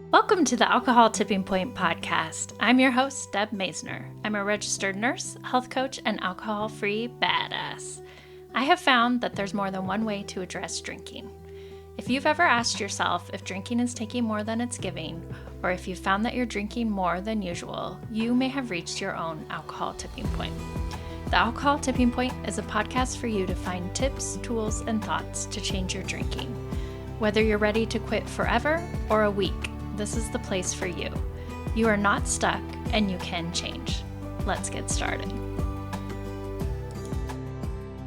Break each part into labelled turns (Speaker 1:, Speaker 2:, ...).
Speaker 1: Welcome to the Alcohol Tipping Point podcast. I'm your host, Deb Maisner. I'm a registered nurse, health coach, and alcohol-free badass. I have found that there's more than one way to address drinking. If you've ever asked yourself if drinking is taking more than it's giving, or if you've found that you're drinking more than usual, you may have reached your own alcohol tipping point. The Alcohol Tipping Point is a podcast for you to find tips, tools, and thoughts to change your drinking. Whether you're ready to quit forever or a week, this is the place for you. You are not stuck and you can change. Let's get started.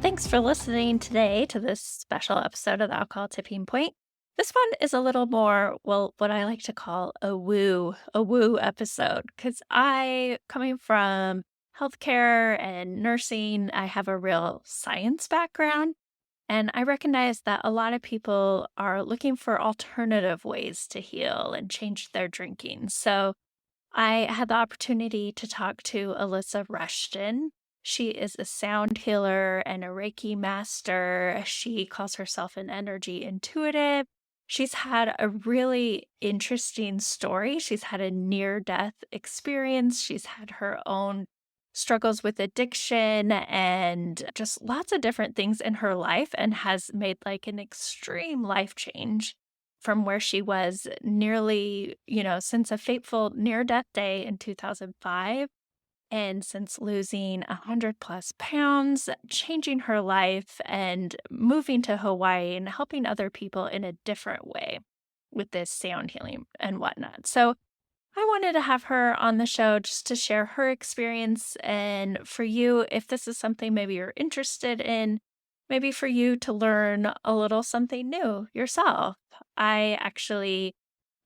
Speaker 1: Thanks for listening today to this special episode of the Alcohol Tipping Point. This one is a little more, what I like to call a woo episode, because coming from healthcare and nursing, I have a real science background. And I recognize that a lot of people are looking for alternative ways to heal and change their drinking. So I had the opportunity to talk to Alysa Rushton. She is a sound healer and a reiki master. She calls herself an energy intuitive. She's had a really interesting story. She's had a near-death experience. She's had her own struggles with addiction and just lots of different things in her life, and has made like an extreme life change from where she was nearly, since a fateful near-death day in 2005, and since losing 100 plus pounds, changing her life and moving to Hawaii and helping other people in a different way with this sound healing and whatnot. So I wanted to have her on the show just to share her experience. And for you, if this is something maybe you're interested in, maybe for you to learn a little something new yourself.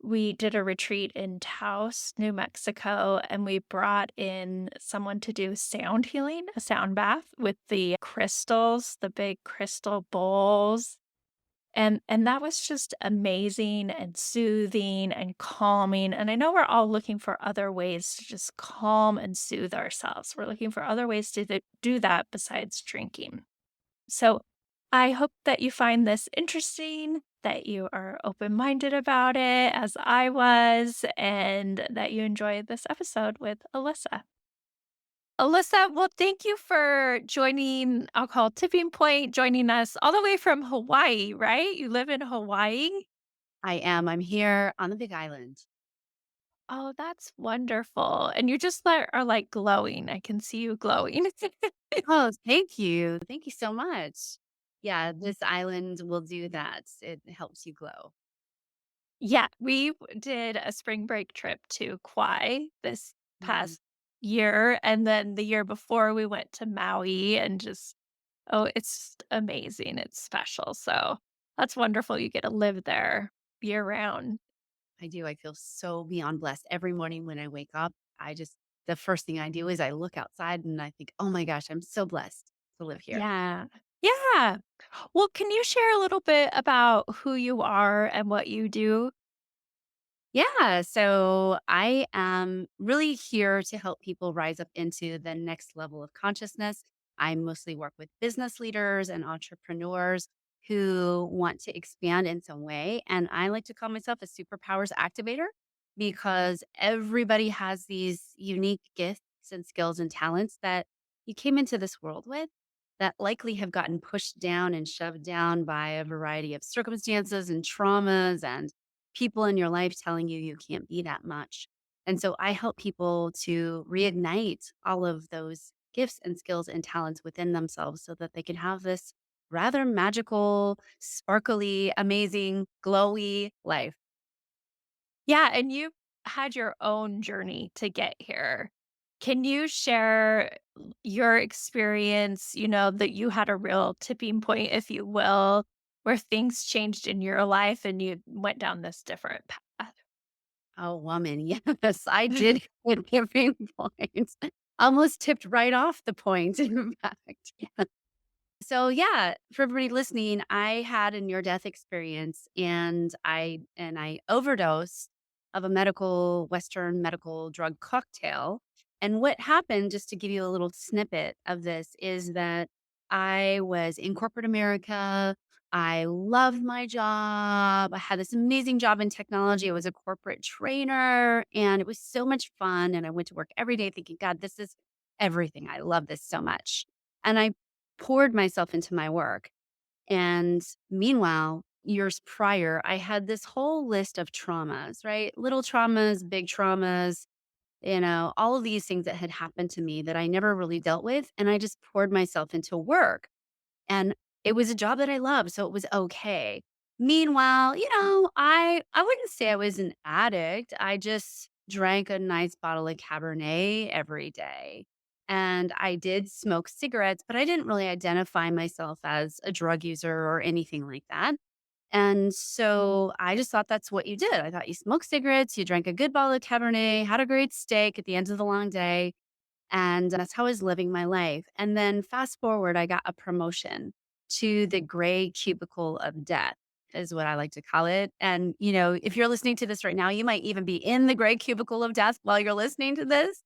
Speaker 1: We did a retreat in Taos, New Mexico, and we brought in someone to do sound healing, a sound bath with the crystals, the big crystal bowls. And that was just amazing and soothing and calming. And I know we're all looking for other ways to just calm and soothe ourselves. We're looking for other ways to do that besides drinking. So I hope that you find this interesting, that you are open-minded about it, as I was, and that you enjoyed this episode with Alysa. Alysa, well, thank you for joining Alcohol Tipping Point, joining us all the way from Hawaii, right? You live in Hawaii?
Speaker 2: I am. I'm here on the Big Island.
Speaker 1: Oh, that's wonderful. And you just are like glowing. I can see you glowing.
Speaker 2: Oh, thank you. Thank you so much. Yeah, this island will do that. It helps you glow.
Speaker 1: Yeah, we did a spring break trip to Kauai this
Speaker 2: Mhm.
Speaker 1: past year, and then the year before we went to Maui, and just it's amazing. It's special. So that's wonderful. You get to live there year round.
Speaker 2: I do. I feel so beyond blessed. Every morning when I wake up, the first thing I do is I look outside and I think, oh my gosh, I'm so blessed to live here.
Speaker 1: Yeah. Yeah. Well, can you share a little bit about who you are and what you do?
Speaker 2: Yeah. So I am really here to help people rise up into the next level of consciousness. I mostly work with business leaders and entrepreneurs who want to expand in some way. And I like to call myself a superpowers activator because everybody has these unique gifts and skills and talents that you came into this world with that likely have gotten pushed down and shoved down by a variety of circumstances and traumas and people in your life telling you you can't be that much. And so I help people to reignite all of those gifts and skills and talents within themselves so that they can have this rather magical, sparkly, amazing, glowy life.
Speaker 1: Yeah, and you had your own journey to get here. Can you share your experience, that you had a real tipping point, if you will, where things changed in your life and you went down this different path?
Speaker 2: Oh, woman. Yes, I did hit tipping point. Almost tipped right off the point, in fact. So yeah, for everybody listening, I had a near death experience and I overdosed of a medical Western medical drug cocktail. And what happened, just to give you a little snippet of this, is that I was in corporate America. I loved my job. I had this amazing job in technology. I was a corporate trainer and it was so much fun. And I went to work every day thinking, God, this is everything. I love this so much. And I poured myself into my work. And meanwhile, years prior, I had this whole list of traumas, right? Little traumas, big traumas, all of these things that had happened to me that I never really dealt with. And I just poured myself into work. And it was a job that I loved, so it was okay. Meanwhile, I wouldn't say I was an addict. I just drank a nice bottle of Cabernet every day. And I did smoke cigarettes, but I didn't really identify myself as a drug user or anything like that. And so I just thought that's what you did. I thought you smoked cigarettes, you drank a good bottle of Cabernet, had a great steak at the end of the long day, and that's how I was living my life. And then fast forward, I got a promotion to the gray cubicle of death, is what I like to call it. And, if you're listening to this right now, you might even be in the gray cubicle of death while you're listening to this.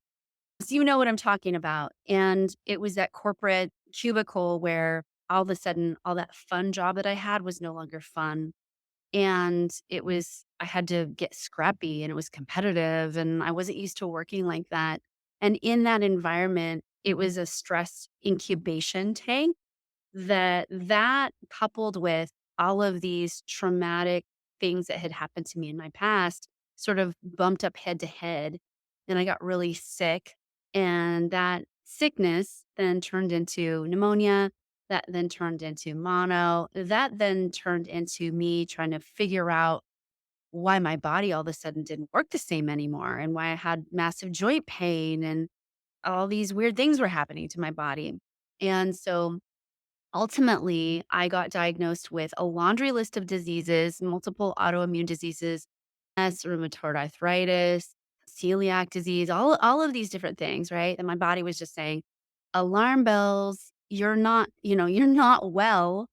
Speaker 2: So you know what I'm talking about. And it was that corporate cubicle where all of a sudden, all that fun job that I had was no longer fun. And I had to get scrappy and it was competitive and I wasn't used to working like that. And in that environment, it was a stress incubation tank that coupled with all of these traumatic things that had happened to me in my past sort of bumped up head to head. And I got really sick. And that sickness then turned into pneumonia. That then turned into mono. That then turned into me trying to figure out why my body all of a sudden didn't work the same anymore and why I had massive joint pain and all these weird things were happening to my body. And so ultimately, I got diagnosed with a laundry list of diseases, multiple autoimmune diseases, as rheumatoid arthritis, celiac disease, all of these different things, right? And my body was just saying, alarm bells, you're not well.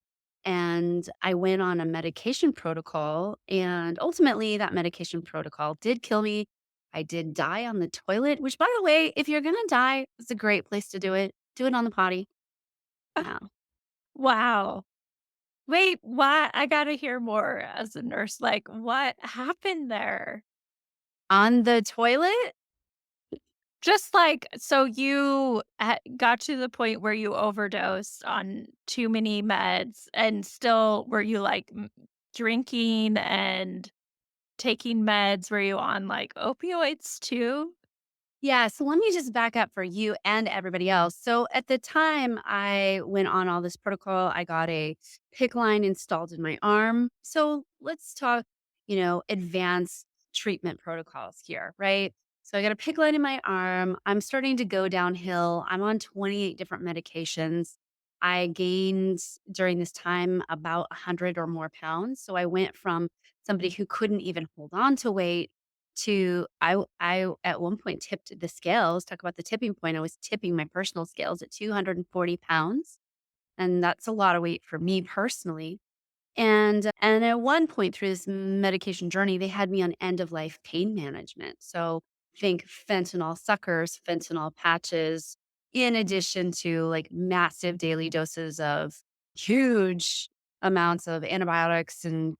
Speaker 2: And I went on a medication protocol. And ultimately, that medication protocol did kill me. I did die on the toilet, which, by the way, if you're going to die, it's a great place to do it. Do it on the potty. Yeah.
Speaker 1: Wow. Wait, what? I gotta hear more as a nurse. Like, what happened there?
Speaker 2: On the toilet?
Speaker 1: Just like, so you got to the point where you overdosed on too many meds, and still were you like drinking and taking meds? Were you on like opioids too?
Speaker 2: Yeah, so let me just back up for you and everybody else. So at the time I went on all this protocol, I got a PIC line installed in my arm. So let's talk, advanced treatment protocols here, right? So I got a PIC line in my arm. I'm starting to go downhill. I'm on 28 different medications. I gained during this time about 100 or more pounds. So I went from somebody who couldn't even hold on to weight to I at one point tipped the scales. Talk about the tipping point. I was tipping my personal scales at 240 pounds, and that's a lot of weight for me personally. And at one point through this medication journey, they had me on end of life pain management. So think fentanyl suckers, fentanyl patches, in addition to like massive daily doses of huge amounts of antibiotics and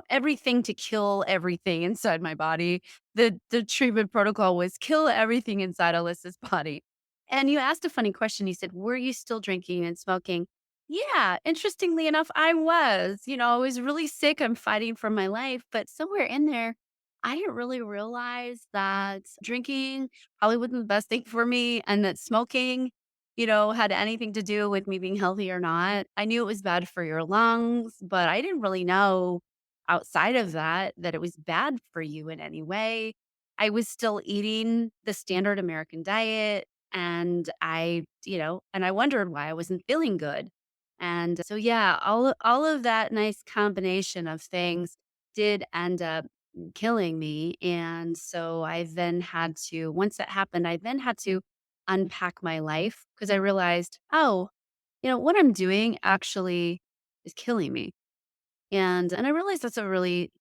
Speaker 2: everything to kill everything inside my body. The treatment protocol was kill everything inside Alyssa's body. And you asked a funny question. You said, "Were you still drinking and smoking?" Yeah, interestingly enough, I was. I was really sick. I'm fighting for my life, but somewhere in there, I didn't really realize that drinking probably wasn't the best thing for me and that smoking, had anything to do with me being healthy or not. I knew it was bad for your lungs, but I didn't really know outside of that it was bad for you in any way. I was still eating the standard American diet and I wondered why I wasn't feeling good. And so, yeah, all of that nice combination of things did end up killing me. And so I then had to, once that happened, I then had to unpack my life because I realized, oh, what I'm doing actually is killing me. And I realized that's a really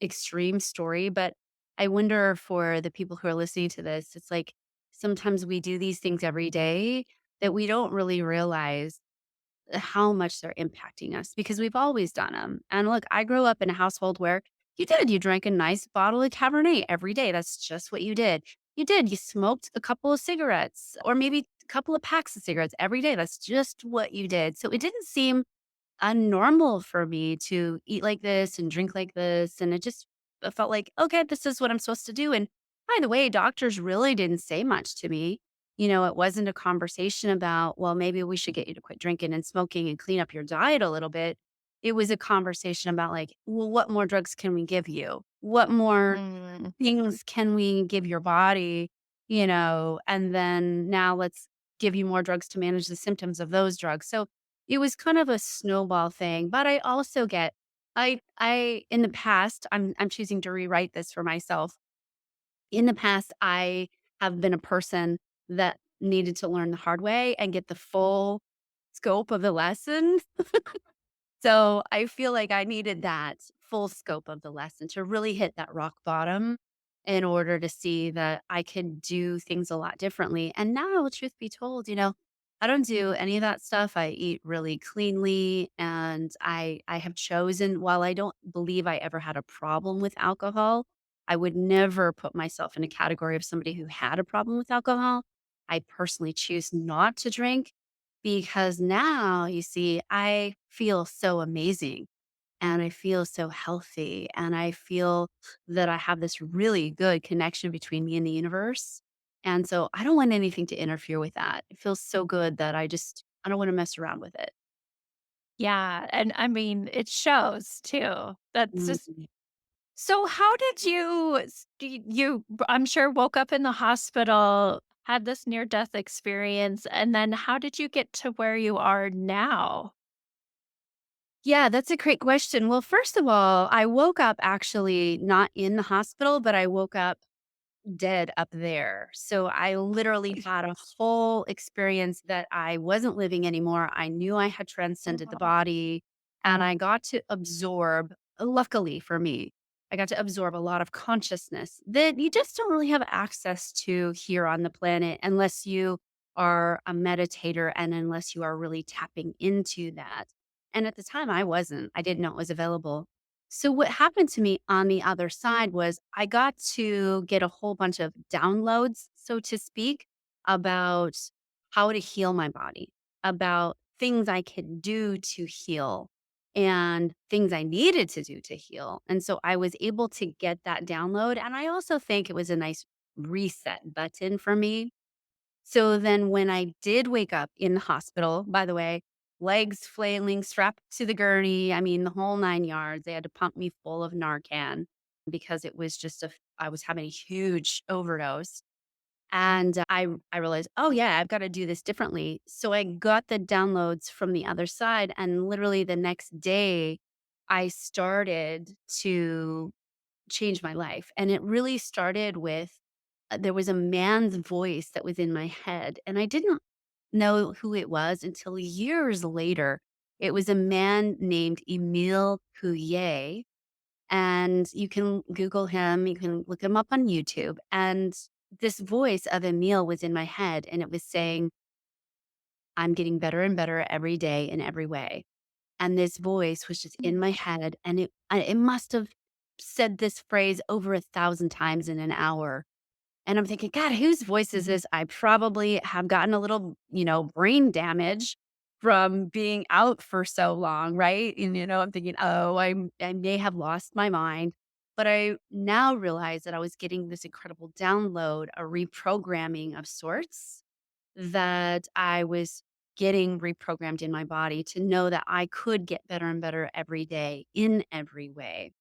Speaker 2: extreme story, but I wonder for the people who are listening to this, it's like sometimes we do these things every day that we don't really realize how much they're impacting us because we've always done them. And look, I grew up in a household where you drank a nice bottle of Cabernet every day. That's just what you did. You smoked a couple of cigarettes or maybe a couple of packs of cigarettes every day. That's just what you did. So it didn't seem unnormal for me to eat like this and drink like this. And it felt like, okay, this is what I'm supposed to do. And by the way, doctors really didn't say much to me. It wasn't a conversation about, well, maybe we should get you to quit drinking and smoking and clean up your diet a little bit. It was a conversation about, like, well, what more drugs can we give you? What more
Speaker 1: Mm.
Speaker 2: things can we give your body? And then now let's give you more drugs to manage the symptoms of those drugs. So it was kind of a snowball thing, but I also get I in the past, I'm choosing to rewrite this for myself. In the past, I have been a person that needed to learn the hard way and get the full scope of the lesson. So I feel like I needed that full scope of the lesson to really hit that rock bottom in order to see that I can do things a lot differently. And now, truth be told, I don't do any of that stuff. I eat really cleanly and I have chosen, while I don't believe I ever had a problem with alcohol, I would never put myself in a category of somebody who had a problem with alcohol. I personally choose not to drink because now, you see, I feel so amazing and I feel so healthy and I feel that I have this really good connection between me and the universe. And so I don't want anything to interfere with that. It feels so good that I don't want to mess around with it.
Speaker 1: Yeah, and I mean, it shows too. That's just
Speaker 2: Mhm.
Speaker 1: so how did you I'm sure woke up in the hospital, had this near death experience, and then how did you get to where you are now?
Speaker 2: Yeah, that's a great question. Well, first of all, I woke up actually not in the hospital, but I woke up dead up there. So I literally had a whole experience that I wasn't living anymore. I knew I had transcended the
Speaker 1: Oh.
Speaker 2: body and I got to absorb, luckily for me, I got to absorb a lot of consciousness that you just don't really have access to here on the planet unless you are a meditator and unless you are really tapping into that. And at the time, I wasn't. I didn't know it was available. So what happened to me on the other side was I got to get a whole bunch of downloads, so to speak, about how to heal my body, about things I could do to heal and things I needed to do to heal. And so I was able to get that download. And I also think it was a nice reset button for me. So then when I did wake up in the hospital, by the way, legs flailing, strapped to the gurney, I mean, the whole 9 yards, they had to pump me full of Narcan because it was just I was having a huge overdose. And I realized, oh yeah, I've got to do this differently. So I got the downloads from the other side. And literally the next day, I started to change my life. And it really started with there was a man's voice that was in my head, and I didn't know who it was until years later. It was a man named Emile Pouillet, and you can Google him, you can look him up on YouTube. And this voice of Emile was in my head, and it was saying, I'm getting better and better every day in every way. And this voice was just in my head, and it must have said this phrase over 1,000 times in an hour. And I'm thinking, God, whose voice is this? I probably have gotten a little, brain damage from being out for so long, right? And, I'm thinking, oh, I may have lost my mind. But I now realize that I was getting this incredible download, a reprogramming of sorts that I was getting reprogrammed in my body to know that I could get better and better every day in every way.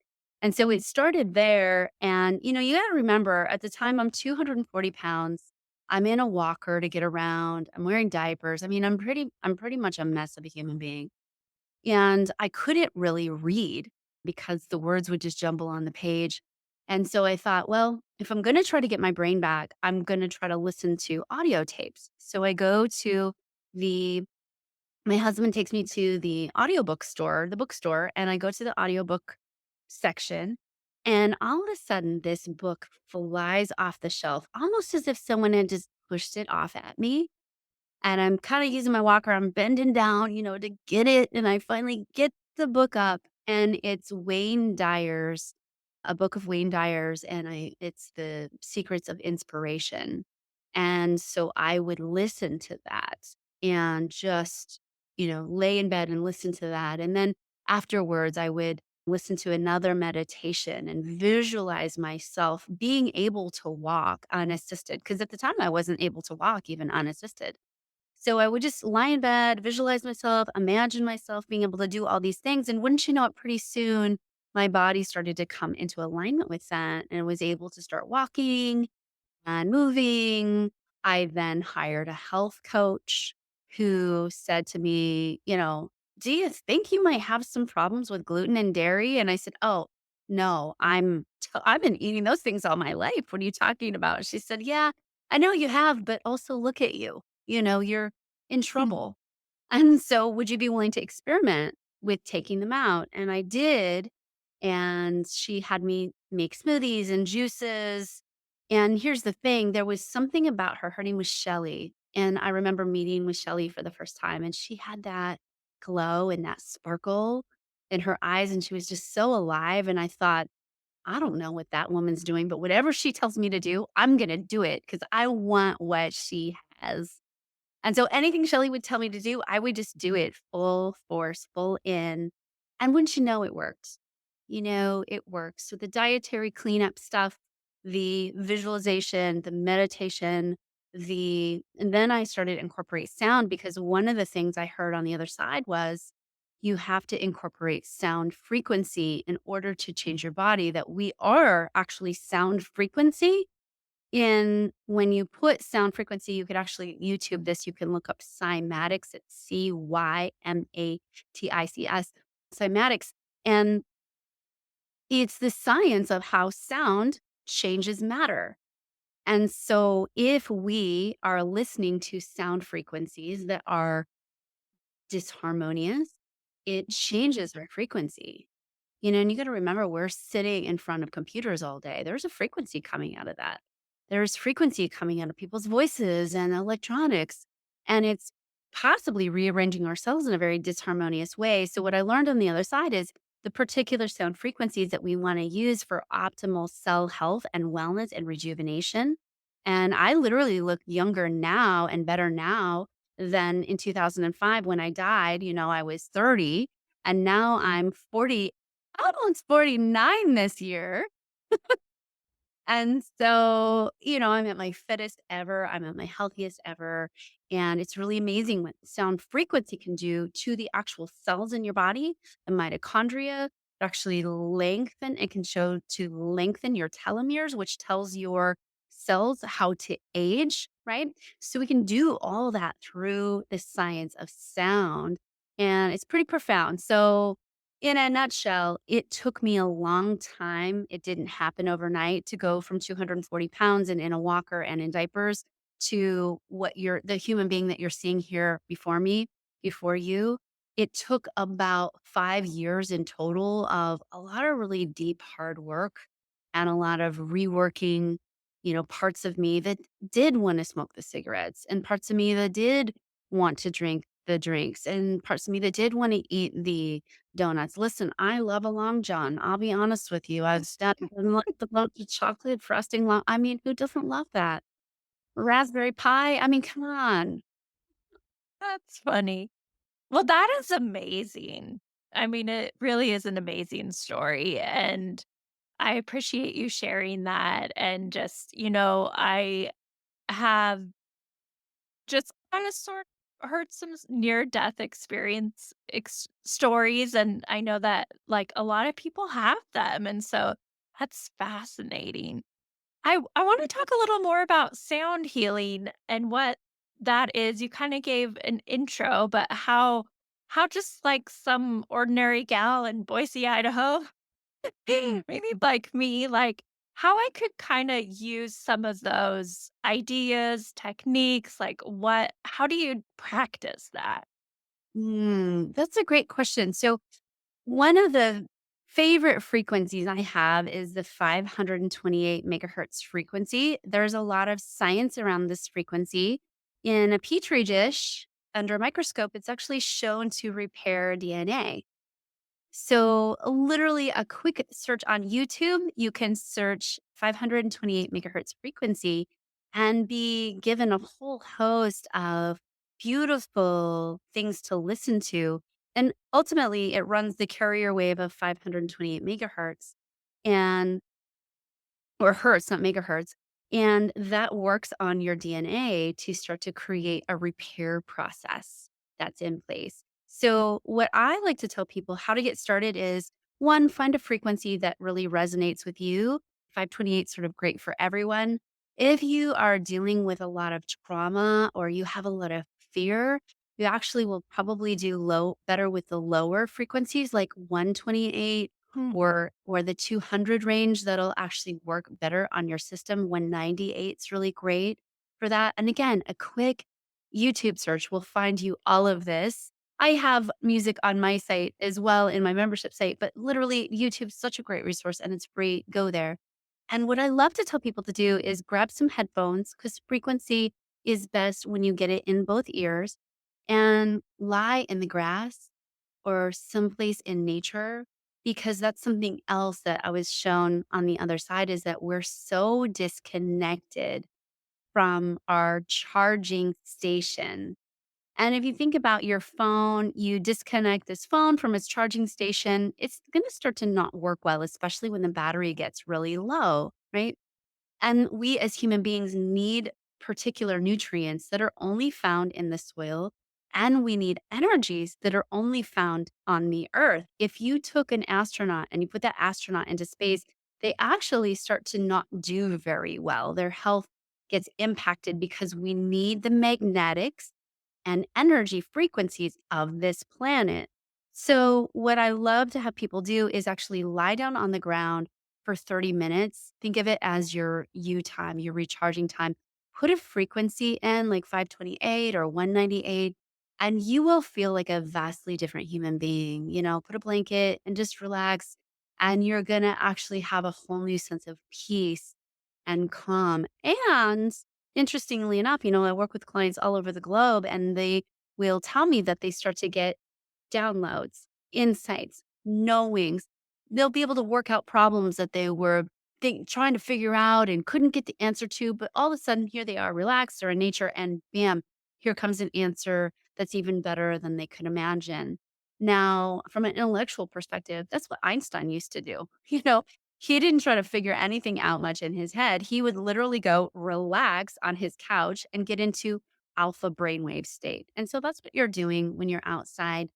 Speaker 2: And so it started there. And, you got to remember at the time, I'm 240 pounds. I'm in a walker to get around. I'm wearing diapers. I mean, I'm pretty much a mess of a human being. And I couldn't really read because the words would just jumble on the page. And so I thought, well, if I'm going to try to get my brain back, I'm going to try to listen to audio tapes. So I go to the my husband takes me to the audiobook store, the bookstore, and I go to the audiobook section. And all of a sudden, this book flies off the shelf, almost as if someone had just pushed it off at me. and I'm kinda using my walker, I'm bending down, to get it, and I finally get the book up, and it's Wayne Dyer's a book of Wayne Dyer's, and it's The Secrets of Inspiration, and so I would listen to that and just, lay in bed and listen to that, and then afterwards, I would listen to another meditation and visualize myself being able to walk unassisted, because at the time, I wasn't able to walk even unassisted. So I would just lie in bed, visualize myself, imagine myself being able to do all these things. And wouldn't you know it, pretty soon my body started to come into alignment with that and was able to start walking and moving. I then hired a health coach who said to me, "Do you think you might have some problems with gluten and dairy?" And I said, "Oh, no, I've been eating those things all my life. What are you talking about?" She said, "Yeah, I know you have, but also look at you. You're in trouble. And so, would you be willing to experiment with taking them out?" And I did. And she had me make smoothies and juices. And here's the thing, there was something about her. Her name was Shelly. And I remember meeting with Shelly for the first time, and she had that glow and that sparkle in her eyes. And she was just so alive. And I thought, I don't know what that woman's doing, but whatever she tells me to do, I'm going to do it because I want what she has. And so anything Shelly would tell me to do, I would just do it full force, full in. And wouldn't you know, it worked. It works. So the dietary cleanup stuff, the visualization, the meditation, and then I started to incorporate sound, because one of the things I heard on the other side was you have to incorporate sound frequency in order to change your body, that we are actually sound frequency. In When you put sound frequency, you could actually YouTube this, you can look up cymatics, it's Cymatics, cymatics, and it's the science of how sound changes matter. And so if we are listening to sound frequencies that are disharmonious, it changes our frequency. And you got to remember, we're sitting in front of computers all day. There's a frequency coming out of that. There's frequency coming out of people's voices and electronics. And it's possibly rearranging our cells in a very disharmonious way. So, what I learned on the other side is the particular sound frequencies that we want to use for optimal cell health and wellness and rejuvenation. And I literally look younger now and better now than in 2005 when I died. I was 30, and now I'm 40, almost 49 this year. And so, I'm at my fittest ever. I'm at my healthiest ever. And it's really amazing what sound frequency can do to the actual cells in your body, the mitochondria. It actually lengthen, it can show to lengthen your telomeres, which tells your cells how to age, right? So we can do all that through the science of sound. And it's pretty profound. So, in a nutshell, it took me a long time. It didn't happen overnight to go from 240 pounds and in a walker and in diapers to the human being that you're seeing here before you. It took about 5 years in total of a lot of really deep, hard work and a lot of reworking, parts of me that did want to smoke the cigarettes, and parts of me that did want to drink the drinks, and parts of me that did want to eat the donuts. Listen, I love a Long John. I'll be honest with you. I've got the chocolate frosting. I mean, who doesn't love that? Raspberry pie. I mean, come on.
Speaker 1: That's funny. Well, that is amazing. I mean, it really is an amazing story, and I appreciate you sharing that. And just, I have just kind of sort of heard some near death experience stories, and I know that like a lot of people have them, and so that's fascinating. I want to talk a little more about sound healing and what that is. You kind of gave an intro, but how just like some ordinary gal in Boise, Idaho, maybe like me, like how I could kind of use some of those ideas, techniques, like how do you practice that?
Speaker 2: That's a great question. So, one of the favorite frequencies I have is the 528 megahertz frequency. There's a lot of science around this frequency. In a petri dish under a microscope, it's actually shown to repair DNA. So, literally, a quick search on YouTube, you can search 528 megahertz frequency and be given a whole host of beautiful things to listen to. And ultimately, it runs the carrier wave of 528 megahertz. And or hertz, not megahertz. And that works on your DNA to start to create a repair process that's in place. So, what I like to tell people how to get started is one, find a frequency that really resonates with you. 528 is sort of great for everyone. If you are dealing with a lot of trauma or you have a lot of fear, you actually will probably do better with the lower frequencies like 128
Speaker 1: Hmm.
Speaker 2: or the 200 range that'll actually work better on your system. 198 is really great for that. And again, a quick YouTube search will find you all of this. I have music on my site as well in my membership site, but literally YouTube's such a great resource and it's free. Go there. And what I love to tell people to do is grab some headphones because frequency is best when you get it in both ears and lie in the grass or someplace in nature, because that's something else that I was shown on the other side is that we're so disconnected from our charging station. And if you think about your phone, you disconnect this phone from its charging station, it's going to start to not work well, especially when the battery gets really low, right? And we as human beings need particular nutrients that are only found in the soil. And we need energies that are only found on the earth. If you took an astronaut and you put that astronaut into space, they actually start to not do very well. Their health gets impacted because we need the magnetics and energy frequencies of this planet. So, what I love to have people do is actually lie down on the ground for 30 minutes. Think of it as your you time, your recharging time. Put a frequency in like 528 or 198, and you will feel like a vastly different human being. Put a blanket and just relax. And you're going to actually have a whole new sense of peace and calm. And interestingly enough, I work with clients all over the globe and they will tell me that they start to get downloads, insights, knowings. They'll be able to work out problems that they were trying to figure out and couldn't get the answer to. But all of a sudden, here they are relaxed or in nature, and bam, here comes an answer that's even better than they could imagine. Now, from an intellectual perspective, that's what Einstein used to do. He didn't try to figure anything out much in his head. He would literally go relax on his couch and get into alpha brainwave state. And so that's what you're doing when you're outside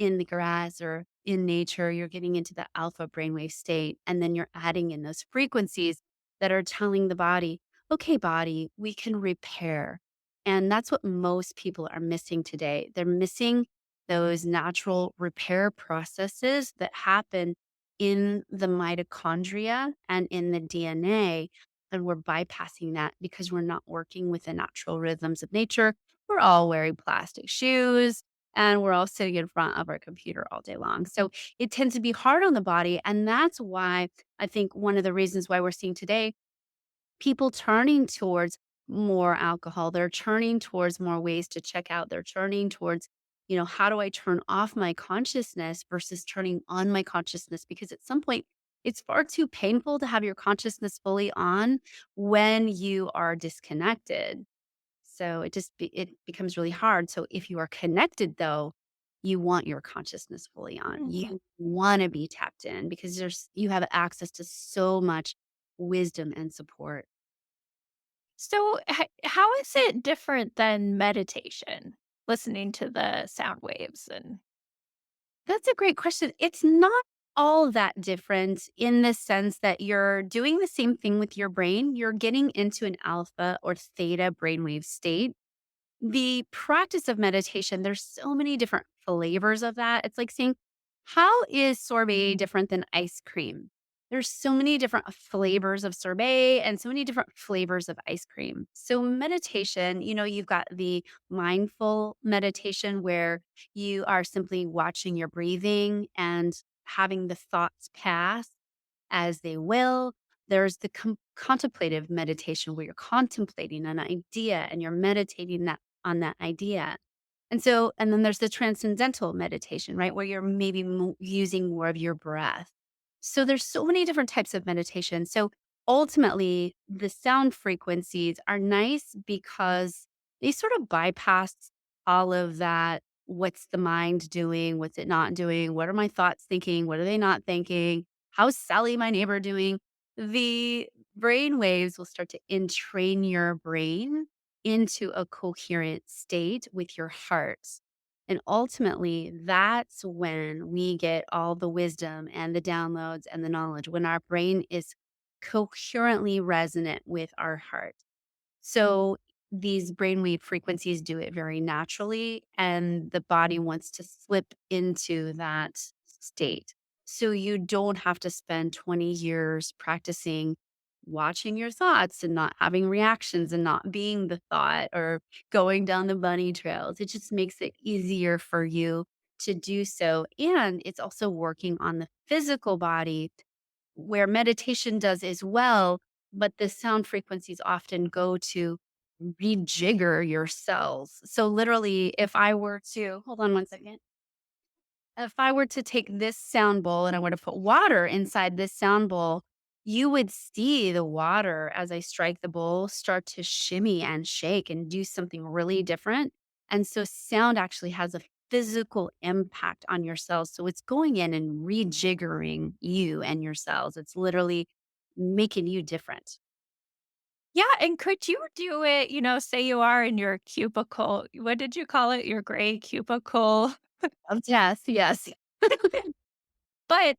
Speaker 2: in the grass or in nature. You're getting into the alpha brainwave state. And then you're adding in those frequencies that are telling the body, okay, body, we can repair. And that's what most people are missing today. They're missing those natural repair processes that happen in the mitochondria and in the DNA. And we're bypassing that because we're not working with the natural rhythms of nature. We're all wearing plastic shoes and we're all sitting in front of our computer all day long. So it tends to be hard on the body. And that's why I think one of the reasons why we're seeing today people turning towards more alcohol. They're turning towards more ways to check out. They're turning towards, how do I turn off my consciousness versus turning on my consciousness? Because at some point, it's far too painful to have your consciousness fully on when you are disconnected. So it becomes really hard. So if you are connected though, you want your consciousness fully on.
Speaker 1: Hmm.
Speaker 2: You want to be tapped in because you have access to so much wisdom and support.
Speaker 1: So, how is it different than meditation? Listening to the sound waves and
Speaker 2: That's a great question. It's not all that different in the sense that you're doing the same thing with your brain. You're getting into an alpha or theta brainwave state. The practice of meditation, there's so many different flavors of that. It's like saying, how is sorbet different than ice cream? There's so many different flavors of sorbet and so many different flavors of ice cream. So meditation, you've got the mindful meditation where you are simply watching your breathing and having the thoughts pass as they will. There's the contemplative meditation where you're contemplating an idea and you're meditating that on that idea. And then there's the transcendental meditation, right? Where you're maybe using more of your breath. So there's so many different types of meditation. So ultimately, the sound frequencies are nice because they sort of bypass all of that. What's the mind doing? What's it not doing? What are my thoughts thinking? What are they not thinking? How's Sally, my neighbor, doing? The brain waves will start to entrain your brain into a coherent state with your heart. And ultimately, that's when we get all the wisdom and the downloads and the knowledge, when our brain is coherently resonant with our heart. So these brainwave frequencies do it very naturally, and the body wants to slip into that state. So you don't have to spend 20 years practicing watching your thoughts and not having reactions and not being the thought or going down the bunny trails. It just makes it easier for you to do so. And it's also working on the physical body where meditation does as well, but the sound frequencies often go to rejigger your cells. So literally, if I were to hold on one second. If I were to take this sound bowl and I were to put water inside this sound bowl, you would see the water as I strike the bowl start to shimmy and shake and do something really different. And so sound actually has a physical impact on your cells. So it's going in and rejiggering you and your cells. It's literally making you different.
Speaker 1: Yeah, and could you do it, say you are in your cubicle, what did you call it? Your gray cubicle?
Speaker 2: Of death, yes.
Speaker 1: But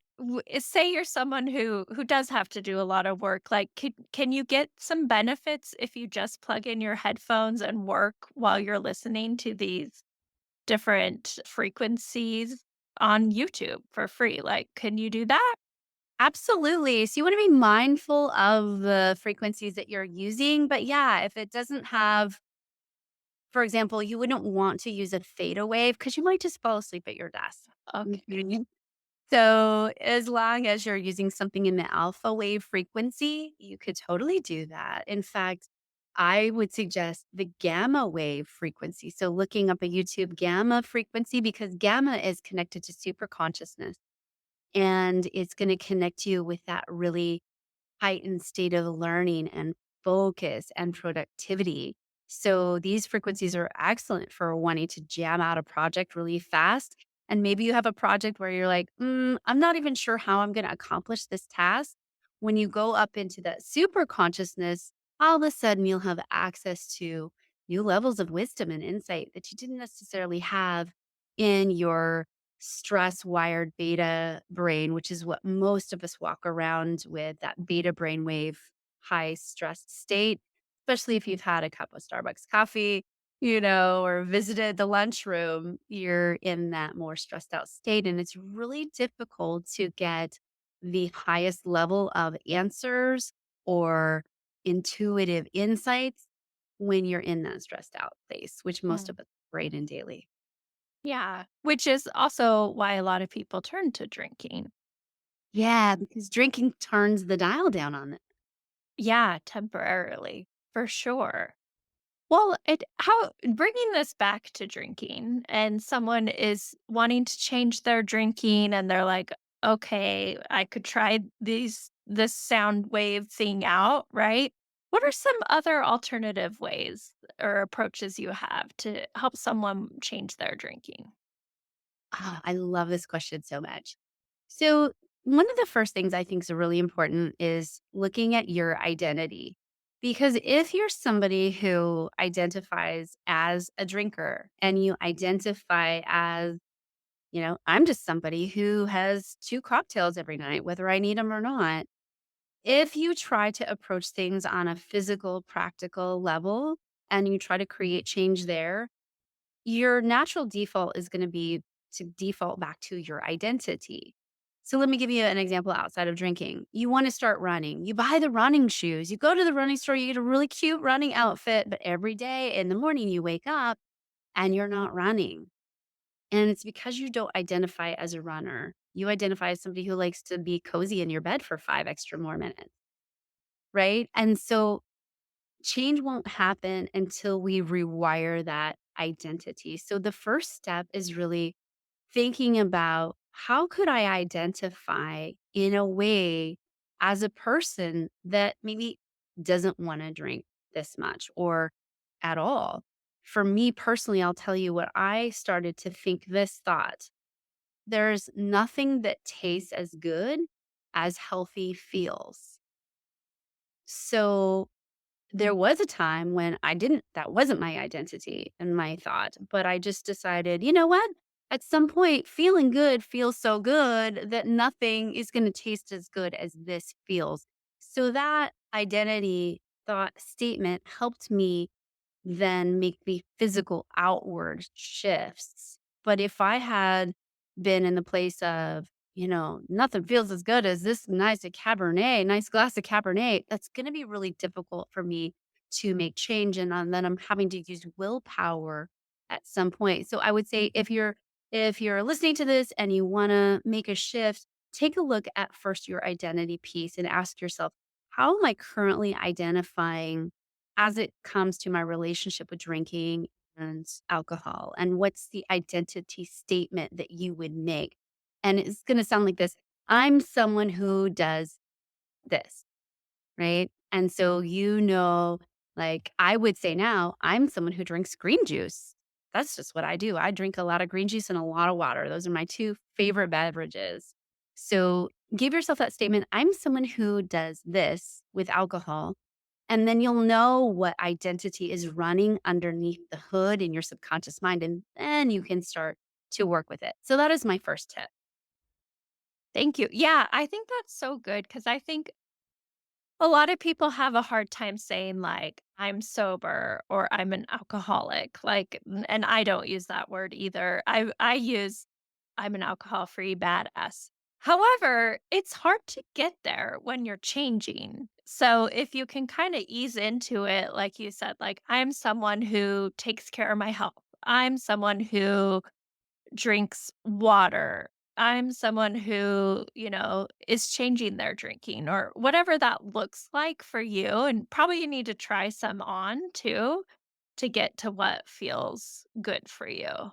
Speaker 1: say you're someone who does have to do a lot of work, like, can you get some benefits if you just plug in your headphones and work while you're listening to these different frequencies on YouTube for free? Like, can you do that?
Speaker 2: Absolutely. So you want to be mindful of the frequencies that you're using. But yeah, if it doesn't have, for example, you wouldn't want to use a theta wave because you might just fall asleep at your desk.
Speaker 1: Okay.
Speaker 2: Mhm. So as long as you're using something in the alpha wave frequency, you could totally do that. In fact, I would suggest the gamma wave frequency. So looking up a YouTube gamma frequency because gamma is connected to super consciousness and it's going to connect you with that really heightened state of learning and focus and productivity. So these frequencies are excellent for wanting to jam out a project really fast. And maybe you have a project where you're like, I'm not even sure how I'm going to accomplish this task. When you go up into that super consciousness, all of a sudden you'll have access to new levels of wisdom and insight that you didn't necessarily have in your stress wired beta brain, which is what most of us walk around with, that beta brainwave, high stressed state, especially if you've had a cup of Starbucks coffee, or visited the lunchroom, you're in that more stressed out state. And it's really difficult to get the highest level of answers or intuitive insights when you're in that stressed out place, which most
Speaker 1: Mm.
Speaker 2: of us brain in daily.
Speaker 1: Yeah, which is also why a lot of people turn to drinking.
Speaker 2: Yeah, because drinking turns the dial down on it.
Speaker 1: Yeah, temporarily, for sure. Well, how bringing this back to drinking and someone is wanting to change their drinking and they're like, "Okay, I could try this sound wave thing out," right? What are some other alternative ways or approaches you have to help someone change their drinking?
Speaker 2: I love this question so much. So, one of the first things I think is really important is looking at your identity. Because if you're somebody who identifies as a drinker and you identify as, I'm just somebody who has two cocktails every night, whether I need them or not. If you try to approach things on a physical, practical level and you try to create change there, your natural default is going to be to default back to your identity. So let me give you an example outside of drinking. You want to start running. You buy the running shoes. You go to the running store, you get a really cute running outfit, but every day in the morning you wake up and you're not running. And it's because you don't identify as a runner. You identify as somebody who likes to be cozy in your bed for 5 extra more minutes, right? And so change won't happen until we rewire that identity. So the first step is really thinking about how could I identify in a way as a person that maybe doesn't want to drink this much or at all. For me personally, I'll tell you what I started to think this thought. There's nothing that tastes as good as healthy feels. So there was a time when I didn't that wasn't my identity and my thought, but I just decided, you know what? At some point, feeling good feels so good that nothing is going to taste as good as this feels. So that identity thought statement helped me then make the physical outward shifts. But if I had been in the place of, nothing feels as good as this nice glass of Cabernet, that's going to be really difficult for me to make change. And then I'm having to use willpower at some point. So I would say if you're listening to this and you want to make a shift, take a look at first your identity piece and ask yourself, how am I currently identifying as it comes to my relationship with drinking and alcohol? And what's the identity statement that you would make? And it's going to sound like this. I'm someone who does this, right? And so, like I would say now, I'm someone who drinks green juice. That's just what I do. I drink a lot of green juice and a lot of water. Those are my two favorite beverages. So give yourself that statement. I'm someone who does this with alcohol, and then you'll know what identity is running underneath the hood in your subconscious mind. And then you can start to work with it. So that is my first tip.
Speaker 1: Thank you. Yeah, I think that's so good because I think a lot of people have a hard time saying, like, "I'm sober," or "I'm an alcoholic," like, and I don't use that word either. I use, "I'm an alcohol-free badass." However, it's hard to get there when you're changing. So, if you can kinda ease into it, like you said, like, "I'm someone who takes care of my health. I'm someone who drinks water. I'm someone who, is changing their drinking," or whatever that looks like for you. And probably you need to try some on too to get to what feels good for you.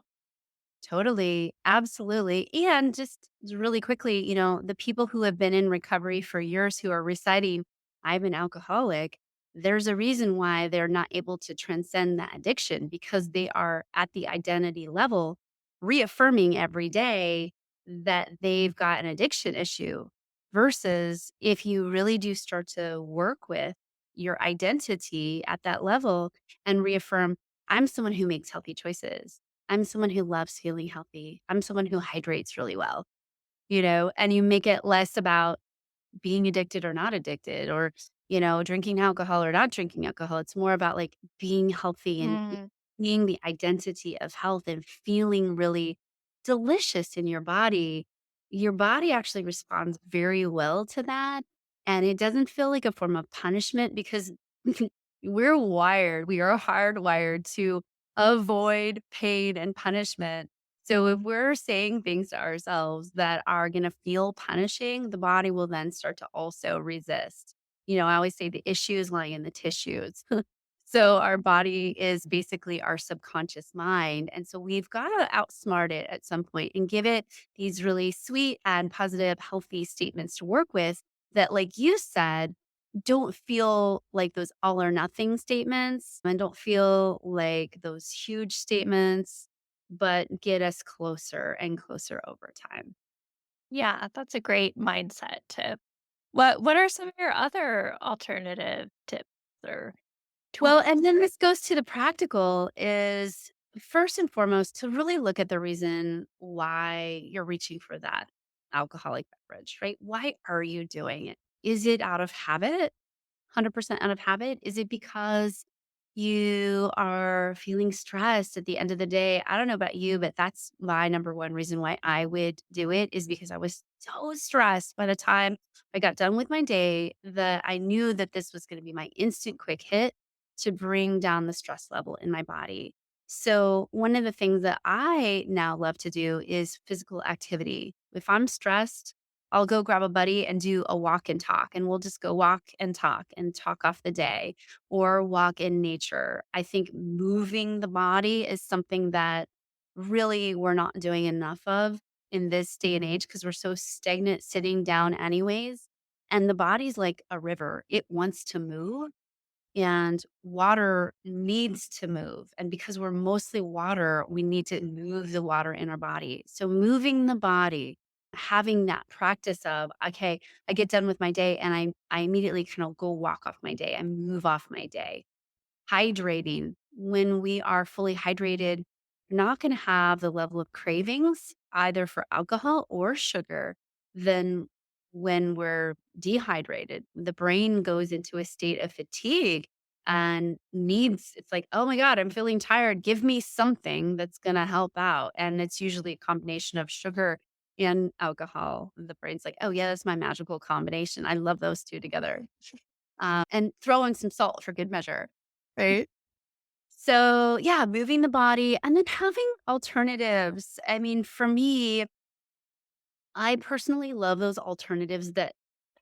Speaker 2: Totally. Absolutely. And just really quickly, the people who have been in recovery for years who are reciting, I'm an alcoholic, there's a reason why they're not able to transcend that addiction because they are at the identity level, reaffirming every day that they've got an addiction issue. Versus if you really do start to work with your identity at that level and reaffirm, I'm someone who makes healthy choices. I'm someone who loves feeling healthy. I'm someone who hydrates really well, and you make it less about being addicted or not addicted or, drinking alcohol or not drinking alcohol. It's more about like being healthy and
Speaker 1: Mm.
Speaker 2: being the identity of health and feeling really delicious in your body. Your body actually responds very well to that. And it doesn't feel like a form of punishment because we are hardwired to avoid pain and punishment. So if we're saying things to ourselves that are going to feel punishing, the body will then start to also resist. I always say the issue is lying in the tissues. So our body is basically our subconscious mind. And so we've got to outsmart it at some point and give it these really sweet and positive, healthy statements to work with that, like you said, don't feel like those all or nothing statements and don't feel like those huge statements, but get us closer and closer over time.
Speaker 1: Yeah, that's a great mindset tip. What are some of your other alternative tips or tools?
Speaker 2: Well, and then this goes to the practical is first and foremost to really look at the reason why you're reaching for that alcoholic beverage, right? Why are you doing it? Is it out of habit? 100% out of habit? Is it because you are feeling stressed at the end of the day? I don't know about you, but that's my number one reason why I would do it is because I was so stressed by the time I got done with my day that I knew that this was going to be my instant quick hit to bring down the stress level in my body. So, one of the things that I now love to do is physical activity. If I'm stressed, I'll go grab a buddy and do a walk and talk, and we'll just go walk and talk off the day or walk in nature. I think moving the body is something that really we're not doing enough of in this day and age because we're so stagnant sitting down anyways. And the body's like a river. It wants to move and water needs to move. And because we're mostly water, we need to move the water in our body. So, moving the body, having that practice of, okay, I get done with my day and I immediately kind of go walk off my day. I move off my day. Hydrating. When we are fully hydrated, you're not going to have the level of cravings either for alcohol or sugar than when we're dehydrated. The brain goes into a state of fatigue and needs, it's like, oh my God, I'm feeling tired. Give me something that's going to help out. And it's usually a combination of sugar and alcohol. The brain's like, oh, yeah, that's my magical combination. I love those two together. And throw in some salt for good measure. Right. So, yeah, moving the body and then having alternatives. I mean, for me, I personally love those alternatives that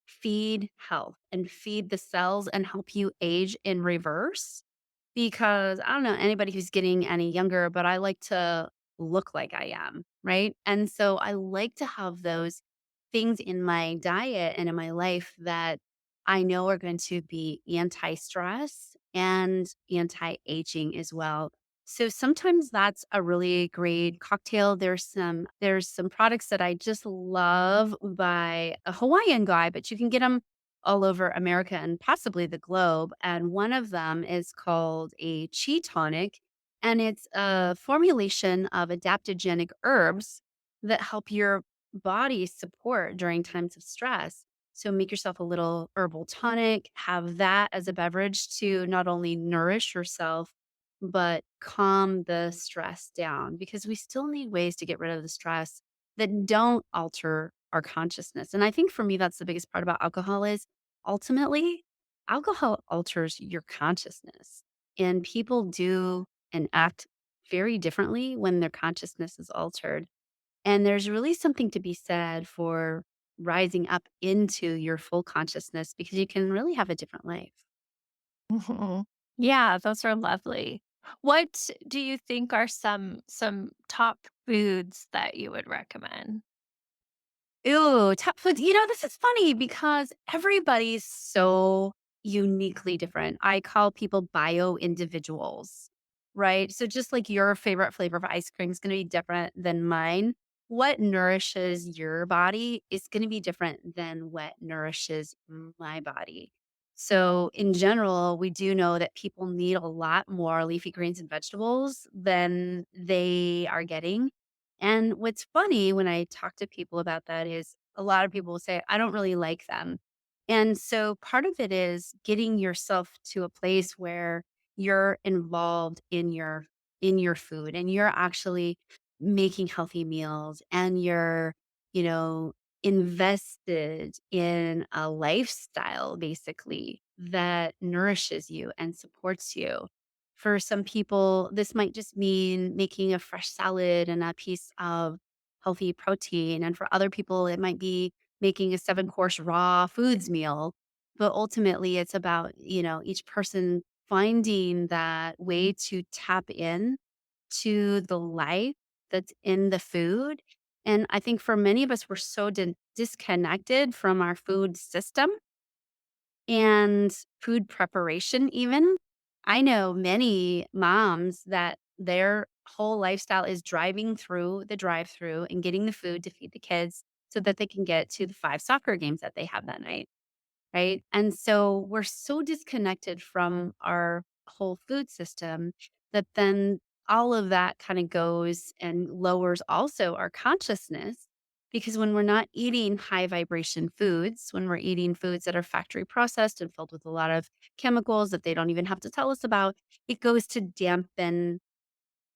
Speaker 2: feed health and feed the cells and help you age in reverse. Because I don't know anybody who's getting any younger, but I like to look like I am, right? And so I like to have those things in my diet and in my life that I know are going to be anti stress and anti aging as well. So sometimes that's a really great cocktail. There's some products that I just love by a Hawaiian guy, but you can get them all over America and possibly the globe. And one of them is called a Chi Tonic, and it's a formulation of adaptogenic herbs that help your body support during times of stress. So make yourself a little herbal tonic, have that as a beverage to not only nourish yourself, but calm the stress down because we still need ways to get rid of the stress that don't alter our consciousness. And I think for me, that's the biggest part about alcohol is ultimately alcohol alters your consciousness and people do and act very differently when their consciousness is altered. And there's really something to be said for rising up into your full consciousness because you can really have a different life.
Speaker 1: Mhm. Yeah, those are lovely. What do you think are some top foods that you would recommend?
Speaker 2: Ew, top foods. This is funny because everybody's so uniquely different. I call people bio individuals, right? So just like your favorite flavor of ice cream is going to be different than mine, what nourishes your body is going to be different than what nourishes my body. So in general, we do know that people need a lot more leafy greens and vegetables than they are getting. And what's funny when I talk to people about that is a lot of people will say, I don't really like them. And so part of it is getting yourself to a place where you're involved in your food and you're actually making healthy meals and you're, you know, invested in a lifestyle basically that nourishes you and supports you. For some people, this might just mean making a fresh salad and a piece of healthy protein. And for other people, it might be making a 7 course raw foods meal. But ultimately, it's about, each person finding that way to tap in to the life that's in the food. And I think for many of us, we're so disconnected from our food system and food preparation even. I know many moms that their whole lifestyle is driving through the drive-through and getting the food to feed the kids so that they can get to the 5 soccer games that they have that night. Right? And so we're so disconnected from our whole food system that then all of that kind of goes and lowers also our consciousness. Because when we're not eating high vibration foods, when we're eating foods that are factory processed and filled with a lot of chemicals that they don't even have to tell us about, it goes to dampen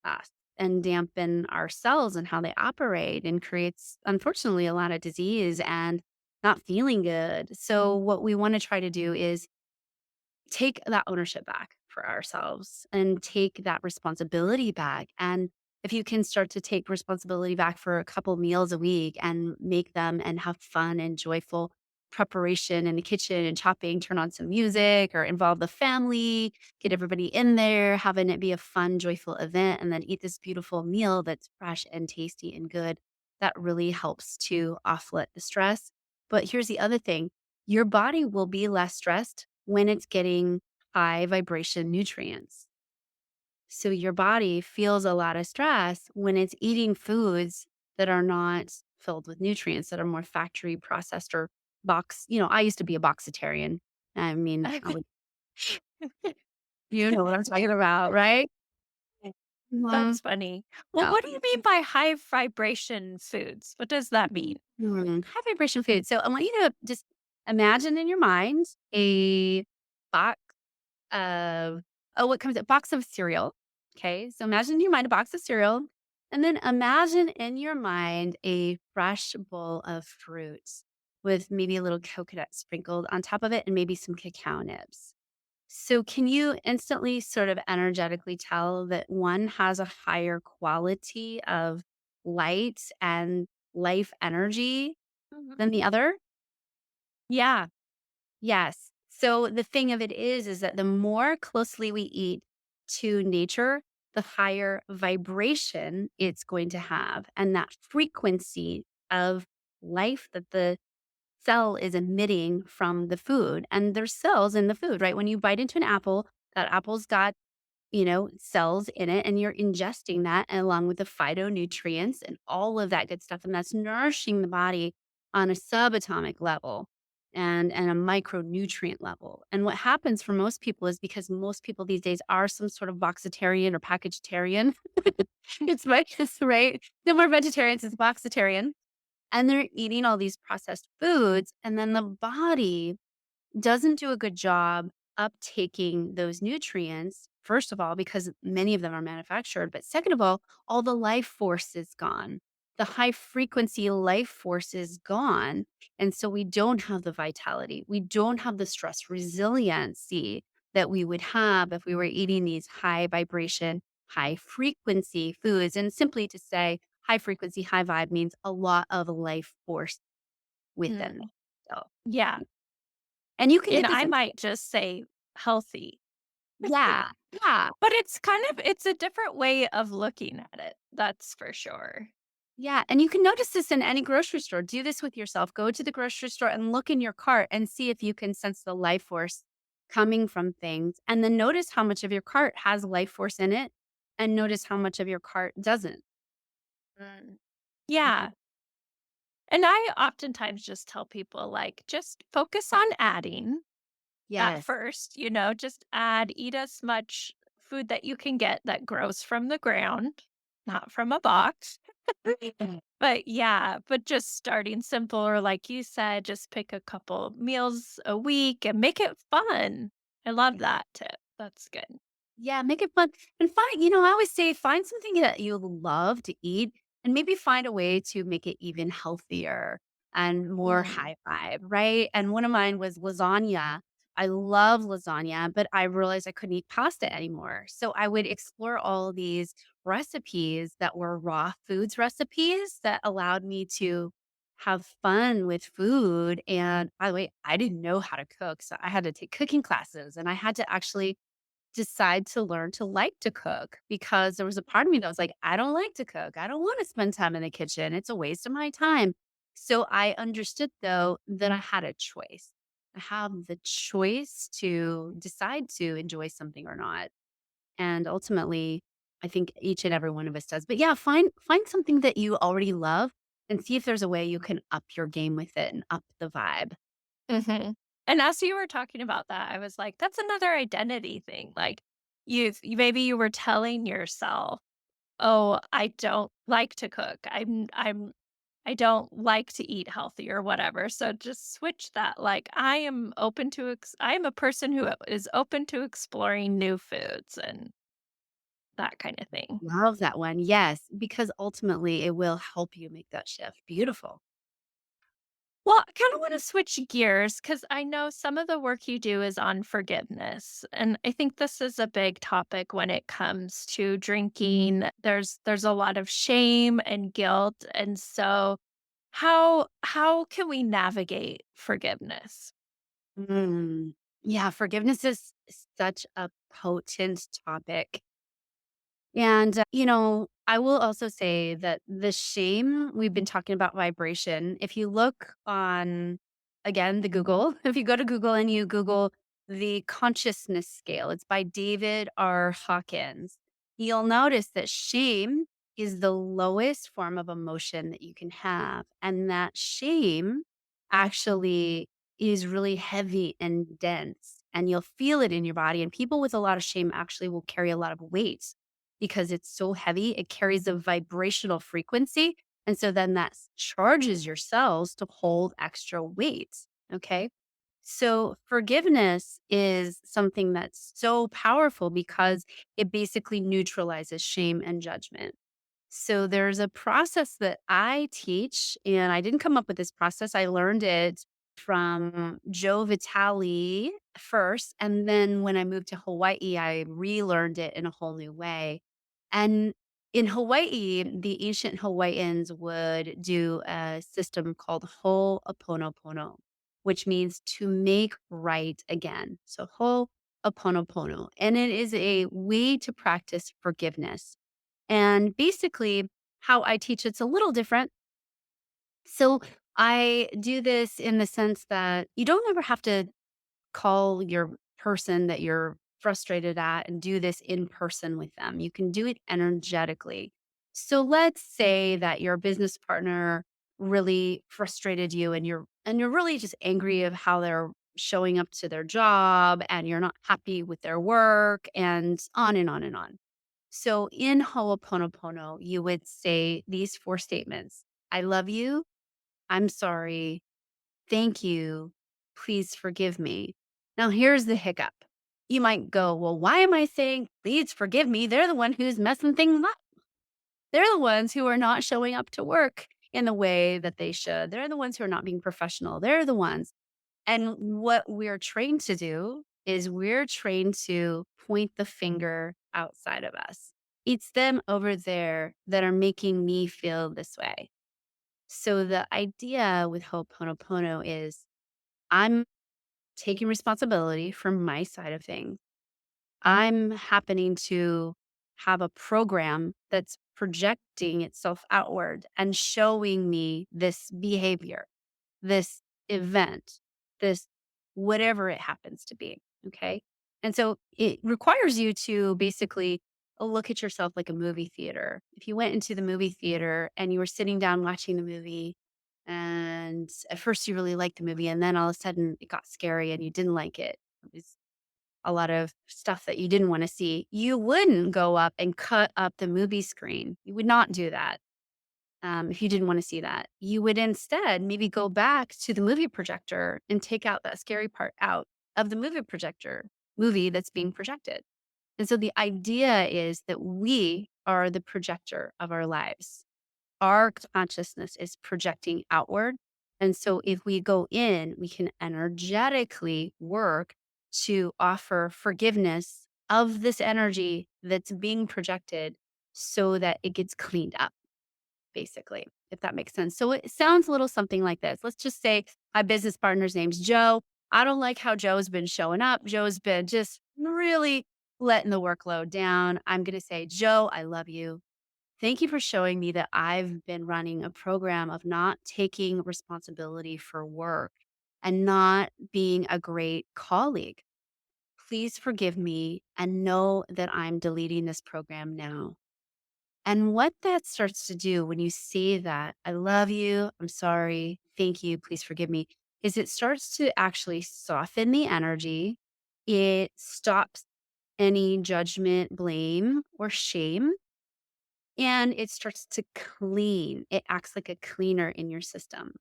Speaker 2: us and dampen our cells and how they operate and creates, unfortunately, a lot of disease and not feeling good. So, what we want to try to do is take that ownership back for ourselves and take that responsibility back and if you can start to take responsibility back for a couple meals a week and make them and have fun and joyful preparation in the kitchen and chopping, turn on some music or involve the family, get everybody in there, having it be a fun, joyful event, and then eat this beautiful meal that's fresh and tasty and good. That really helps to offlet the stress. But here's the other thing, your body will be less stressed when it's getting high vibration nutrients. So your body feels a lot of stress when it's eating foods that are not filled with nutrients, that are more factory processed or I used to be a boxitarian. I mean, you know what I'm talking about, right? Mhm.
Speaker 1: That's funny. Well,
Speaker 2: Yeah.
Speaker 1: what do you mean by high vibration foods? What does that mean?
Speaker 2: High vibration food. So I want you to just imagine in your mind a box of what comes a box of cereal. Okay. So imagine in your mind a box of cereal. And then imagine in your mind a fresh bowl of fruits with maybe a little coconut sprinkled on top of it and maybe some cacao nibs. So can you instantly sort of energetically tell that one has a higher quality of light and life energy
Speaker 1: Mhm.
Speaker 2: than the other?
Speaker 1: Yeah.
Speaker 2: Yes. So the thing of it is that the more closely we eat to nature, the higher vibration it's going to have. And that frequency of life that the cell is emitting from the food. And there's cells in the food, right? When you bite into an apple, that apple's got cells in it, and you're ingesting that along with the phytonutrients and all of that good stuff. And that's nourishing the body on a subatomic level and a micronutrient level. And what happens for most people is because most people these days are some sort of boxitarian or packagetarian. It's right. No more vegetarians, it's boxitarian. And they're eating all these processed foods. And then the body doesn't do a good job uptaking those nutrients, first of all, because many of them are manufactured. But second of all the life force is gone. The high frequency life force is gone. And so we don't have the vitality. We don't have the stress resiliency that we would have if we were eating these high vibration, high frequency foods. And simply to say high frequency, high vibe means a lot of life force
Speaker 1: Mm.
Speaker 2: within. So,
Speaker 1: Yeah.
Speaker 2: and you can
Speaker 1: And
Speaker 2: get this
Speaker 1: I might just say healthy.
Speaker 2: Yeah, yeah,
Speaker 1: But it's a different way of looking at it. That's for sure.
Speaker 2: yeah, and you can notice this in any grocery store. Do this with yourself. Go to the grocery store and look in your cart and see if you can sense the life force coming from things, and then notice how much of your cart has life force in it, and notice how much of your cart doesn't.
Speaker 1: Mm.
Speaker 2: Mhm.
Speaker 1: Yeah. And I oftentimes just tell people, like, just focus on adding at
Speaker 2: Yes.
Speaker 1: first, just eat as much food that you can get that grows from the ground, not from a box. But yeah, but just starting simple, or like you said, just pick a couple meals a week and make it fun. I love that tip. That's good.
Speaker 2: Yeah, make it fun and I always say find something that you love to eat and maybe find a way to make it even healthier and more
Speaker 1: Mm.
Speaker 2: high vibe, right? And one of mine was lasagna. I love lasagna, but I realized I couldn't eat pasta anymore. So I would explore all these recipes that were raw foods recipes that allowed me to have fun with food. And by the way, I didn't know how to cook. So I had to take cooking classes and I had to actually decide to learn to like to cook because there was a part of me that was like, I don't like to cook. I don't want to spend time in the kitchen. It's a waste of my time. So I understood though that I had a choice. I have the choice to decide to enjoy something or not. And ultimately, I think each and every one of us does. But yeah, find something that you already love and see if there's a way you can up your game with it and up the vibe.
Speaker 1: Mhm. And as you were talking about that, I was like, that's another identity thing. Like, maybe you were telling yourself, "Oh, I don't like to cook. I don't like to eat healthy," or whatever. So just switch that. Like, I am a person who is open to exploring new foods and that kind of thing.
Speaker 2: Love that one. Yes, because ultimately it will help you make that shift. Beautiful.
Speaker 1: Well, I kind of want to switch gears because I know some of the work you do is on forgiveness. And I think this is a big topic when it comes to drinking. There's a lot of shame and guilt. And so how can we navigate forgiveness?
Speaker 2: Mm. Yeah, forgiveness is such a potent topic. And, I will also say that the shame, we've been talking about vibration. If you look on, again, the Google, if you go to Google and you Google the consciousness scale, it's by David R. Hawkins. You'll notice that shame is the lowest form of emotion that you can have. And that shame actually is really heavy and dense, and you'll feel it in your body. And people with a lot of shame actually will carry a lot of weight because it's so heavy. It carries a vibrational frequency. And so then that charges your cells to hold extra weight. Okay. So forgiveness is something that's so powerful because it basically neutralizes shame and judgment. So there's a process that I teach, and I didn't come up with this process. I learned it from Joe Vitale first. And then when I moved to Hawaii, I relearned it in a whole new way. And in Hawaii, the ancient Hawaiians would do a system called Ho'oponopono, which means to make right again. So Ho'oponopono. And it is a way to practice forgiveness. And basically, how I teach it's a little different. So I do this in the sense that you don't ever have to call your person that you're frustrated at and do this in person with them. You can do it energetically. So let's say that your business partner really frustrated you, and you're really just angry of how they're showing up to their job, and you're not happy with their work, and on and on and on. So in Ho'oponopono, you would say these 4 statements. I love you. I'm sorry. Thank you. Please forgive me. Now, here's the hiccup. You might go, well, why am I saying, please forgive me? They're the one who's messing things up. They're the ones who are not showing up to work in the way that they should. They're the ones who are not being professional. They're the ones. And what we're trained to do is we're trained to point the finger outside of us. It's them over there that are making me feel this way. So the idea with Ho'oponopono is I'm taking responsibility for my side of things. I'm happening to have a program that's projecting itself outward and showing me this behavior, this event, this whatever it happens to be. Okay. And so it requires you to basically look at yourself like a movie theater. If you went into the movie theater and you were sitting down watching the movie, and at first you really liked the movie, and then all of a sudden it got scary and you didn't like it. It was a lot of stuff that you didn't want to see. You wouldn't go up and cut up the movie screen. You would not do that if you didn't want to see that. You would instead maybe go back to the movie projector and take out that scary part out of the movie projector movie that's being projected. And so the idea is that we are the projector of our lives. Our consciousness is projecting outward. And so if we go in, we can energetically work to offer forgiveness of this energy that's being projected so that it gets cleaned up basically, if that makes sense. So it sounds a little something like this. Let's just say my business partner's name's Joe. I don't like how Joe's been showing up. Joe's been just really letting the workload down. I'm going to say, Joe, I love you. Thank you for showing me that I've been running a program of not taking responsibility for work and not being a great colleague. Please forgive me and know that I'm deleting this program now. And what that starts to do when you say that, I love you, I'm sorry, thank you, please forgive me, is it starts to actually soften the energy. It stops any judgment, blame, or shame. And it starts to clean. It acts like a cleaner in your system.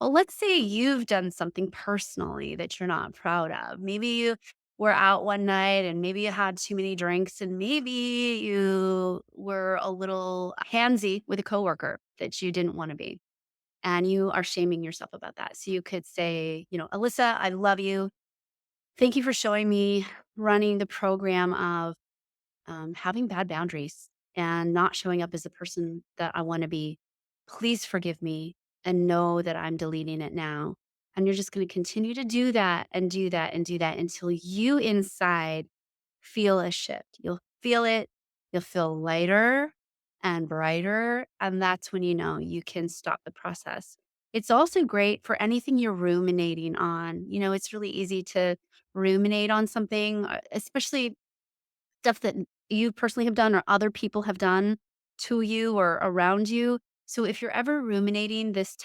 Speaker 2: Well, let's say you've done something personally that you're not proud of. Maybe you were out one night and maybe you had too many drinks, and maybe you were a little handsy with a coworker that you didn't want to be. and you are shaming yourself about that. So you could say, Alyssa, I love you. Thank you for showing me running the program of having bad boundaries and not showing up as the person that I want to be. Please forgive me and know that I'm deleting it now. And you're just going to continue to do that and do that and do that until you inside feel a shift. You'll feel it. You'll feel lighter and brighter. And that's when you know you can stop the process. It's also great for anything you're ruminating on. It's really easy to ruminate on something, especially stuff that you personally have done or other people have done to you or around you. So if you're ever ruminating this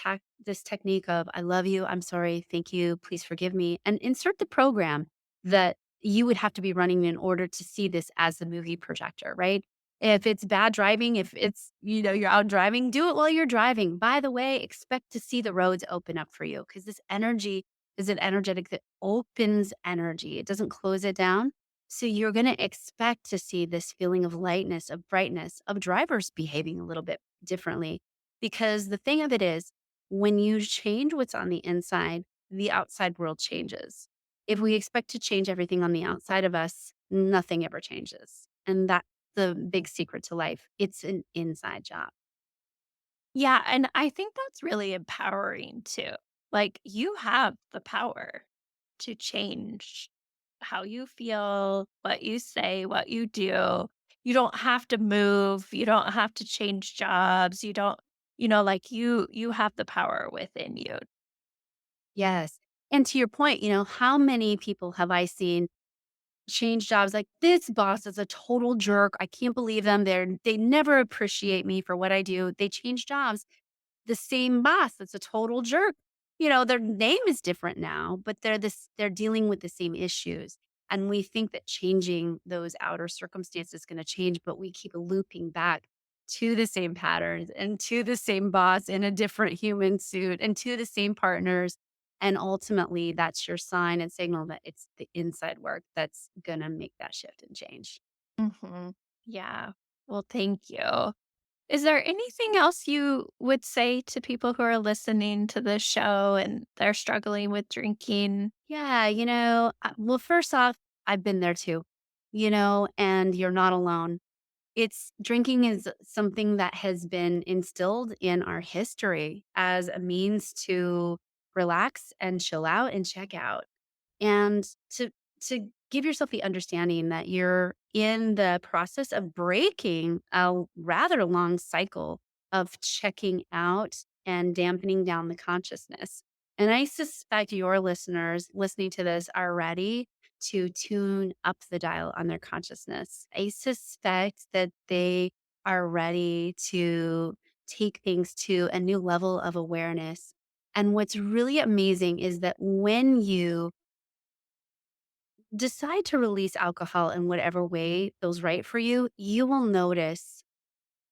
Speaker 2: technique of I love you, I'm sorry, thank you, please forgive me, and insert the program that you would have to be running in order to see this as the movie projector, right? If it's bad driving, if it's, you're out driving, do it while you're driving. By the way, expect to see the roads open up for you because this energy is an energetic that opens energy. It doesn't close it down. So you're going to expect to see this feeling of lightness, of brightness, of drivers behaving a little bit differently. Because the thing of it is, when you change what's on the inside, the outside world changes. If we expect to change everything on the outside of us, nothing ever changes. And that's the big secret to life. It's an inside job.
Speaker 1: Yeah, and I think that's really empowering too. Like, you have the power to change how you feel, what you say, what you do. You don't have to move, you don't have to change jobs, you don't like, you have the power within you.
Speaker 2: Yes. And to your point, how many people have I seen change jobs like this boss is a total jerk. I can't believe them. They never appreciate me for what I do. They change jobs. The same boss that's a total jerk. Their name is different now, but they're dealing with the same issues. And we think that changing those outer circumstances is going to change, but we keep looping back to the same patterns and to the same boss in a different human suit and to the same partners. And ultimately, that's your sign and signal that it's the inside work that's going to make that shift and change.
Speaker 1: Mhm. Yeah. Well, thank you. Is there anything else you would say to people who are listening to this show and they're struggling with drinking?
Speaker 2: Yeah, well, first off, I've been there too, and you're not alone. It's drinking is something that has been instilled in our history as a means to relax and chill out and check out. And to give yourself the understanding that you're in the process of breaking a rather long cycle of checking out and dampening down the consciousness. And I suspect your listeners listening to this are ready to tune up the dial on their consciousness. I suspect that they are ready to take things to a new level of awareness. And what's really amazing is that when you decide to release alcohol in whatever way feels right for you, you will notice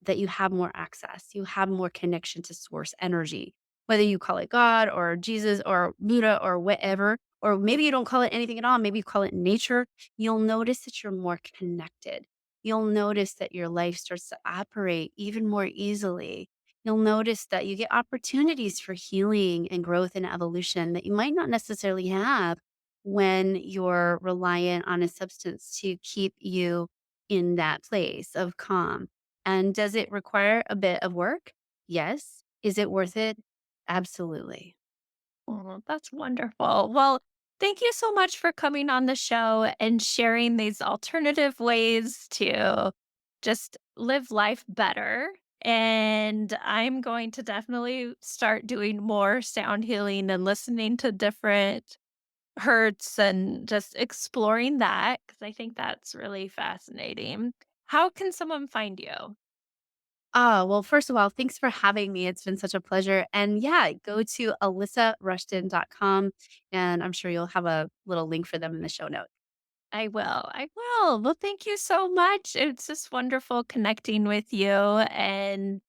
Speaker 2: that you have more access. You have more connection to source energy, whether you call it God or Jesus or Buddha or whatever, or maybe you don't call it anything at all. Maybe you call it nature. You'll notice that you're more connected. You'll notice that your life starts to operate even more easily. You'll notice that you get opportunities for healing and growth and evolution that you might not necessarily have when you're reliant on a substance to keep you in that place of calm. And does it require a bit of work? Yes. Is it worth it? Absolutely.
Speaker 1: Oh, that's wonderful. Well, thank you so much for coming on the show and sharing these alternative ways to just live life better. And I'm going to definitely start doing more sound healing and listening to different hertz and just exploring that because I think that's really fascinating. How can someone find you?
Speaker 2: Oh, well, first of all, thanks for having me. It's been such a pleasure. And yeah, go to alysarushton.com and I'm sure you'll have a little link for them in the show notes.
Speaker 1: I will. I will. Well, thank you so much. It's just wonderful connecting with you, and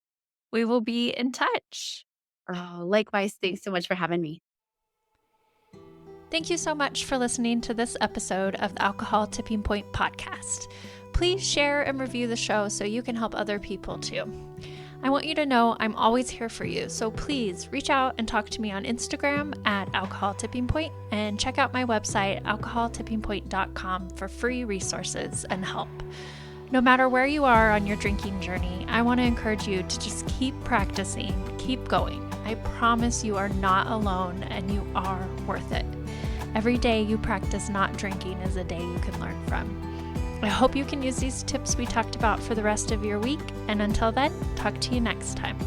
Speaker 1: we will be in touch.
Speaker 2: Oh, likewise. Thanks so much for having me.
Speaker 1: Thank you so much for listening to this episode of the Alcohol Tipping Point podcast. Please share and review the show so you can help other people too. I want you to know I'm always here for you, so please reach out and talk to me on Instagram at Alcohol Tipping Point, and check out my website, alcoholtippingpoint.com, for free resources and help. No matter where you are on your drinking journey, I want to encourage you to just keep practicing, keep going. I promise you are not alone and you are worth it. Every day you practice not drinking is a day you can learn from. I hope you can use these tips we talked about for the rest of your week, and until then, talk to you next time.